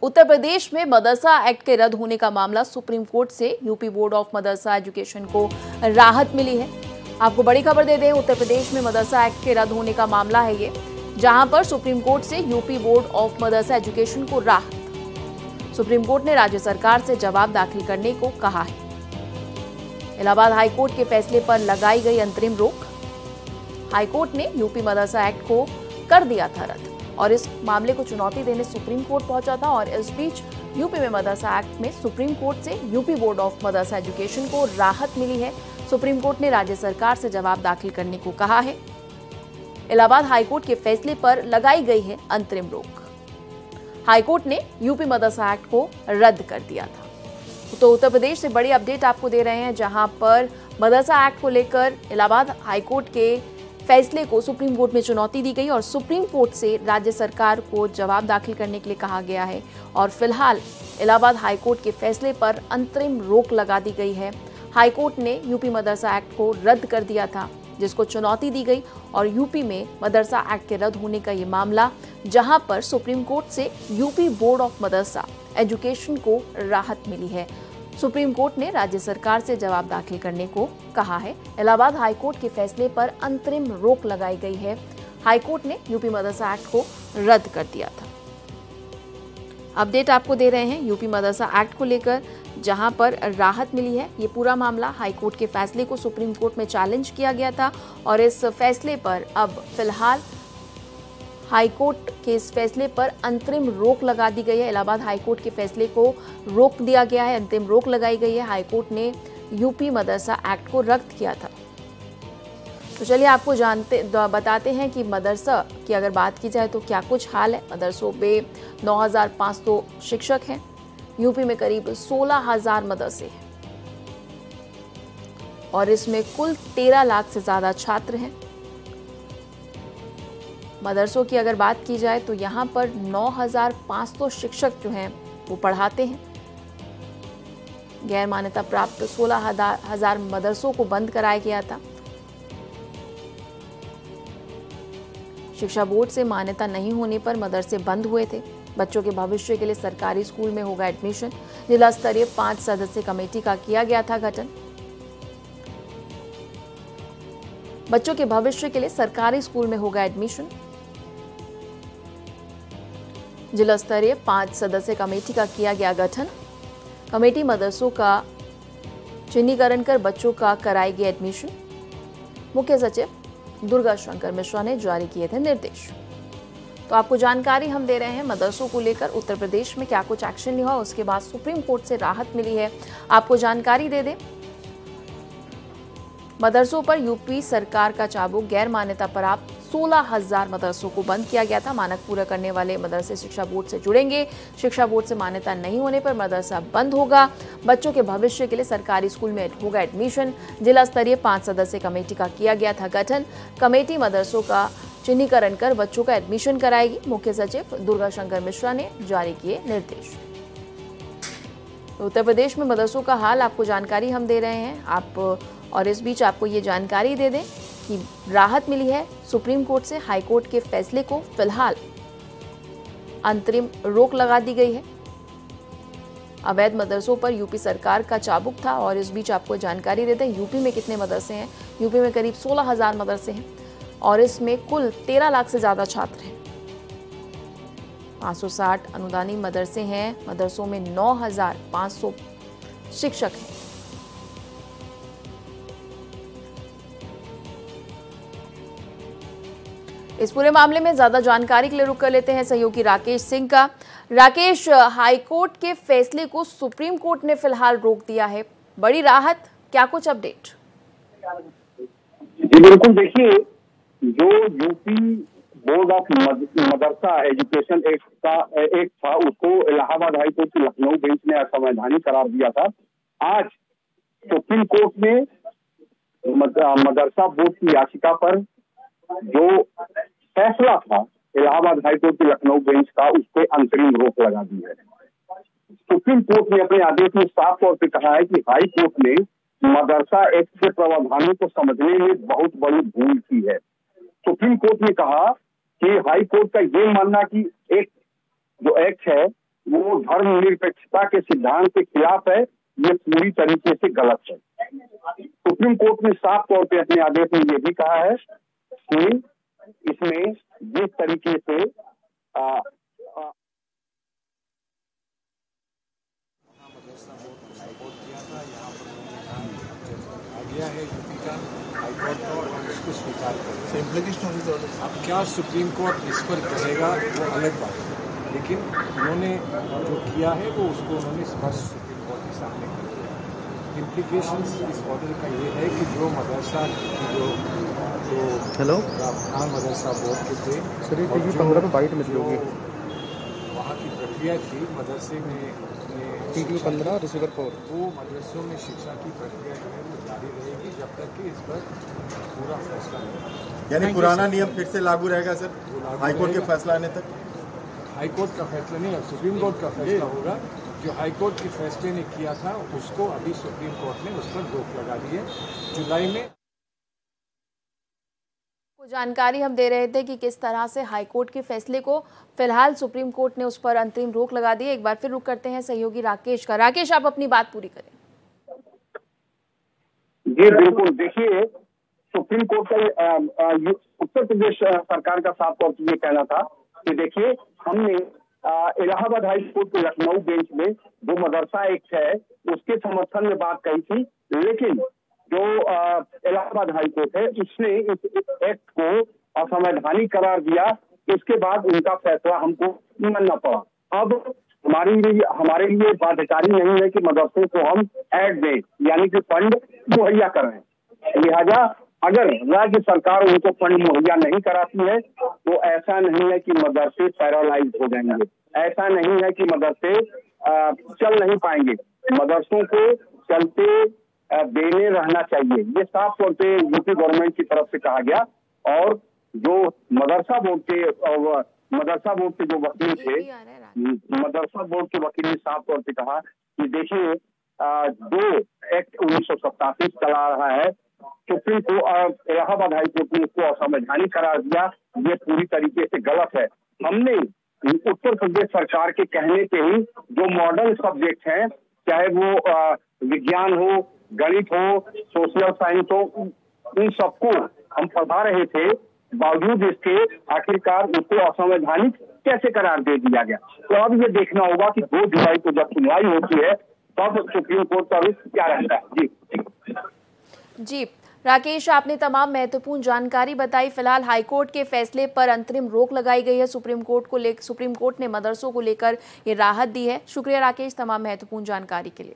उत्तर प्रदेश में मदरसा एक्ट के रद्द होने का मामला सुप्रीम कोर्ट से UP board of Madrasa education को राहत मिली है। आपको बड़ी खबर दे दें, उत्तर प्रदेश में मदरसा एक्ट के रद्द होने का मामला है ये, जहां पर सुप्रीम कोर्ट से UP board of Madrasa education को राहत। सुप्रीम कोर्ट ने राज्य सरकार से जवाब दाखिल करने को कहा है। इलाहाबाद हाईकोर्ट के फैसले पर लगाई गई अंतरिम रोक। हाईकोर्ट ने यूपी मदरसा एक्ट को कर दिया था रद्द और इस मामले को चुनौती देने सुप्रीम कोर्ट पहुंचा था। और इस बीच यूपी में मदरसा एक्ट में सुप्रीम कोर्ट से UP board of Madrasa education को राहत मिली है। सुप्रीम कोर्ट ने राज्य सरकार से जवाब दाखिल करने को कहा है। इलाहाबाद हाईकोर्ट के फैसले पर लगाई गई है अंतरिम रोक। हाईकोर्ट ने यूपी मदरसा एक्ट को रद्द कर दिया था। तो उत्तर प्रदेश से बड़ी अपडेट आपको दे रहे हैं, जहां पर मदरसा एक्ट को लेकर इलाहाबाद हाईकोर्ट के फैसले को सुप्रीम कोर्ट में चुनौती दी गई और सुप्रीम कोर्ट से राज्य सरकार को जवाब दाखिल करने के लिए कहा गया है। और फिलहाल इलाहाबाद हाईकोर्ट के फैसले पर अंतरिम रोक लगा दी गई है। हाईकोर्ट ने यूपी मदरसा एक्ट को रद्द कर दिया था, जिसको चुनौती दी गई और यूपी में मदरसा एक्ट के रद्द होने का ये मामला, जहां पर सुप्रीम कोर्ट से UP board of Madrasa education को राहत मिली है। सुप्रीम कोर्ट ने राज्य सरकार से जवाब दाखिल करने को कहा है। इलाहाबाद हाईकोर्ट के फैसले पर अंतरिम रोक लगाई गई है। हाईकोर्ट ने यूपी मदरसा एक्ट को रद्द कर दिया था। अपडेट आपको दे रहे हैं यूपी मदरसा एक्ट को लेकर, जहां पर राहत मिली है। ये पूरा मामला हाईकोर्ट के फैसले को सुप्रीम कोर्ट में चैलेंज किया गया था और इस फैसले पर अब फिलहाल हाईकोर्ट के इस फैसले पर अंतरिम रोक लगा दी गई है। इलाहाबाद हाईकोर्ट के फैसले को रोक दिया गया है, अंतिम रोक लगाई गई है। हाईकोर्ट ने यूपी मदरसा एक्ट को रद्द किया था। तो चलिए आपको बताते हैं कि मदरसा की अगर बात की जाए तो क्या कुछ हाल है। मदरसों में 9,500 शिक्षक हैं। यूपी में करीब 16,000 मदरसे हैं और इसमें कुल 13 लाख से ज्यादा छात्र हैं। मदरसों की अगर बात की जाए तो यहाँ पर 9,500 शिक्षक जो हैं वो पढ़ाते हैं। गैर मान्यता प्राप्त 16,000 मदरसों को बंद कराया गया था। शिक्षा बोर्ड से मान्यता नहीं होने पर मदरसे बंद हुए थे। बच्चों के भविष्य के लिए सरकारी स्कूल में होगा एडमिशन। जिला स्तरीय 5 सदस्यीय कमेटी का किया गया था गठन। बच्चों के भविष्य के लिए सरकारी स्कूल में होगा एडमिशन। जिला स्तरीय 5 सदस्यीय कमेटी का किया गया गठन। कमेटी मदरसों का चिन्हीकरण कर बच्चों का कराएगी एडमिशन। मुख्य सचिव दुर्गा शंकर मिश्रा ने जारी किए थे निर्देश। तो आपको जानकारी हम दे रहे हैं मदरसों को लेकर उत्तर प्रदेश में क्या कुछ एक्शन हुआ, उसके बाद सुप्रीम कोर्ट से राहत मिली है। आपको जानकारी दे दें, मदरसों पर यूपी सरकार का चाबुक। गैर मान्यता प्राप्त 16,000 मदरसों को बंद किया गया था। मानक पूरा करने वाले मदरसे शिक्षा बोर्ड से जुड़ेंगे। शिक्षा बोर्ड से मान्यता नहीं होने पर मदरसा बंद होगा। बच्चों के भविष्य के लिए सरकारी स्कूल में होगा एडमिशन। जिला स्तरीय 5 सदस्यीय कमेटी का किया गया था गठन। कमेटी मदरसों का चिन्हीकरण कर बच्चों का एडमिशन कराएगी। मुख्य सचिव दुर्गा शंकर मिश्रा ने जारी किए निर्देश। तो उत्तर प्रदेश में मदरसों का हाल आपको जानकारी हम दे रहे हैं आप, और इस बीच आपको ये जानकारी दे दें कि राहत मिली है सुप्रीम कोर्ट से। हाईकोर्ट के फैसले को फिलहाल अंतरिम रोक लगा दी गई है। अवैध मदरसों पर यूपी सरकार का चाबुक था। और इस बीच आपको जानकारी देते हैं यूपी में कितने मदरसे हैं। यूपी में करीब 16,000 मदरसे हैं और इसमें कुल 13 लाख से ज्यादा छात्र हैं। 560 अनुदानी मदरसे हैं। मदरसों में 9,500 शिक्षक हैं। इस पूरे मामले में ज्यादा जानकारी के लिए रुक कर लेते हैं सहयोगी राकेश सिंह का। राकेश, हाईकोर्ट के फैसले को सुप्रीम कोर्ट ने फिलहाल रोक दिया है, बड़ी राहत, क्या कुछ अपडेट? जी बिल्कुल, देखिए जो UP board of Madrasa education act था उसको इलाहाबाद हाईकोर्ट की लखनऊ बेंच ने असंवैधानिक करार दिया था। आज सुप्रीम कोर्ट ने मदरसा बोर्ड की याचिका पर जो फैसला था इलाहाबाद हाईकोर्ट की लखनऊ बेंच का, उस पर अंतरिम रोक लगा दी है। सुप्रीम कोर्ट ने अपने आदेश में साफ तौर पर कहा है कि हाई कोर्ट ने मदरसा एक्ट के प्रावधानों को समझने में बहुत बड़ी भूल की है। सुप्रीम कोर्ट ने कहा कि हाई कोर्ट का ये मानना कि एक जो एक्ट है वो धर्मनिरपेक्षता के सिद्धांत के खिलाफ है, ये पूरी तरीके से गलत है। सुप्रीम कोर्ट ने साफ तौर पे अपने आदेश में ये भी कहा है कि इसमें जिस तरीके से दिया है यूपी का हाईकोर्ट को और इसको स्वीकार करें। इम्प्लीकेशन अब क्या सुप्रीम कोर्ट इस पर कहेगा वो अलग बात है, लेकिन उन्होंने जो किया है वो उसको उन्होंने स्पष्ट सुप्रीम कोर्ट के सामने कर दिया। इम्प्लीकेशंस इस ऑर्डर का ये है कि जो मदरसा जो प्रावधान मदरसा बोर्ड के थे वहाँ की प्रक्रिया थी मदरसे में TV15 रिसीवर 4 वो मदरसों में शिक्षा की प्रक्रिया जो है वो जारी रहेगी जब तक कि इस पर पूरा फैसला नहीं। यानी पुराना नियम फिर से लागू रहेगा सर, हाईकोर्ट के फैसला आने तक? हाईकोर्ट का फैसला नहीं, अब सुप्रीम कोर्ट का फैसला होगा। जो हाईकोर्ट के फैसले ने किया था उसको अभी सुप्रीम कोर्ट ने उस पर रोक लगा दी है। जुलाई में जानकारी हम दे रहे थे कि किस तरह से हाईकोर्ट के फैसले को फिलहाल सुप्रीम कोर्ट ने उस पर अंतरिम रोक लगा दी है। एक बार फिर रुक करते हैं सहयोगी राकेश का। राकेश, आप अपनी बात पूरी करें। जी बिल्कुल, देखिए सुप्रीम कोर्ट का उत्तर प्रदेश सरकार का साफ तौर से ये कहना था कि देखिए हमने इलाहाबाद हाई कोर्ट के लखनऊ बेंच में जो मदरसा एक्ट है उसके समर्थन में बात कही थी, लेकिन जो इलाहाबाद हाई कोर्ट है उसने इस एक्ट को असंवैधानिक करार दिया। इसके बाद उनका फैसला हमको मानना पड़ा। अब हमारे लिए बाध्यकारी नहीं है कि मदरसे को हम ऐड दें, यानी कि फंड मुहैया करें। लिहाजा अगर राज्य सरकार उनको फंड मुहैया नहीं कराती है तो ऐसा नहीं है कि मदरसे पैरालाइज हो जाएंगे, ऐसा नहीं है कि मदरसे चल नहीं पाएंगे। मदरसों को चलते देने रहना चाहिए, ये साफ तौर पे यूपी गवर्नमेंट की तरफ से कहा गया। और जो मदरसा बोर्ड के जो वकील थे, मदरसा बोर्ड के वकील ने साफ तौर पे कहा कि देखिए जो एक्ट 1987 चला रहा है, supreme court Allahabad high court ने इसको असंवैधानिक करार दिया, ये पूरी तरीके से गलत है। हमने उत्तर प्रदेश सरकार के कहने पे ही जो मॉडर्न सब्जेक्ट हैं, चाहे वो विज्ञान हो, गणित हो, सोशल साइंस हो, इन सबको हम पढ़ा रहे थे, बावजूद इसके आखिरकार उसको असंवैधानिक कैसे करार दे दिया गया। तो अब ये देखना होगा कि 2 जुलाई को जब सुनवाई होती है तब सुप्रीम कोर्ट का रुख क्या रहता है। जी राकेश, आपने तमाम महत्वपूर्ण जानकारी बताई। फिलहाल हाईकोर्ट के फैसले पर अंतरिम रोक लगाई गई है। सुप्रीम कोर्ट ने मदरसों को लेकर ये राहत दी है। शुक्रिया राकेश तमाम महत्वपूर्ण जानकारी के लिए।